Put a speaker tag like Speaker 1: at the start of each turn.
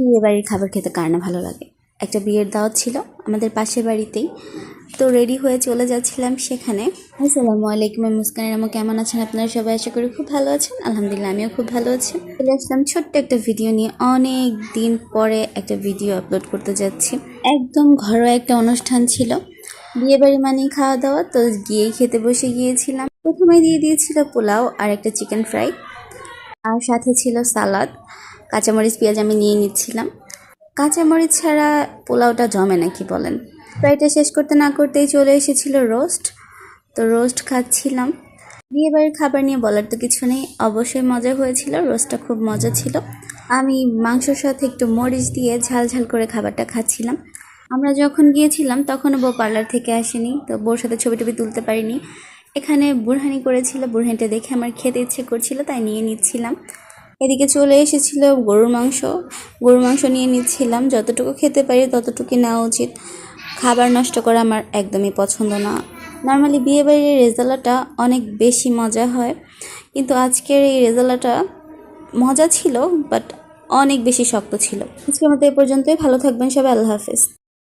Speaker 1: বিয়ে বাড়ির খাবার খেতে কার না ভালো লাগে। একটা বিয়ের দাওয়াত ছিল আমাদের পাশের বাড়িতেই, তো রেডি হয়ে চলে যাচ্ছিলাম সেখানে। আসসালামু আলাইকুম, আমি মুস্কানের আমু। কেমন আছেন আপনারা সবাই? আশা করি খুব ভালো আছেন। আলহামদুলিল্লাহ, আমিও খুব ভালো আছি। চলে আসলাম ছোট্ট একটা ভিডিও নিয়ে। অনেক দিন পরে একটা ভিডিও আপলোড করতে যাচ্ছি। একদম ঘরোয়া একটা অনুষ্ঠান ছিল, বিয়ে বাড়ি মানেই খাওয়া দাওয়া, তো গিয়েই খেতে বসে গিয়েছিলাম। প্রথমে দিয়ে দিয়েছিল পোলাও আর একটা চিকেন ফ্রাই, আর সাথে ছিল সালাদ। কাঁচামরিচ পেঁয়াজ আমি নিয়ে নিচ্ছিলাম। কাঁচামরিচ ছাড়া পোলাওটা জমে না, কি বলেন? ফ্রাইটা শেষ করতে না করতেই চলে এসেছিল রোস্ট, তো রোস্ট খাচ্ছিলাম। বিয়েবাড়ির খাবার নিয়ে বলার তো কিছু নেই, অবশ্যই মজা হয়েছিল। রোস্টটা খুব মজা ছিল। আমি মাংসর সাথে একটু মরিচ দিয়ে ঝাল ঝাল করে খাবারটা খাচ্ছিলাম। আমরা যখন গিয়েছিলাম তখনও বউ পার্লার থেকে আসেনি, তো বউর সাথে ছবি টবি তুলতে পারিনি। এখানে বুরহানি করেছিল, বুরহানিটা দেখে আমার খেতে ইচ্ছে করছিল, তাই নিয়ে নিচ্ছিলাম। এদিকে চলে এসেছিল গরুর মাংস। গরুর মাংস নিয়ে নিচ্ছিলাম। যতটুকু খেতে পারি ততটুকুই নেওয়া উচিত। খাবার নষ্ট করা আমার একদমই পছন্দ না। নর্মালি বিয়েবাড়ির রেজালাটা অনেক বেশি মজা হয়, কিন্তু আজকের এই রেজালাটা মজা ছিল, বাট অনেক বেশি শক্ত ছিল। আজকে আমাদের এ পর্যন্তই। ভালো থাকবেন সবাই। আল্লাহ হাফেজ।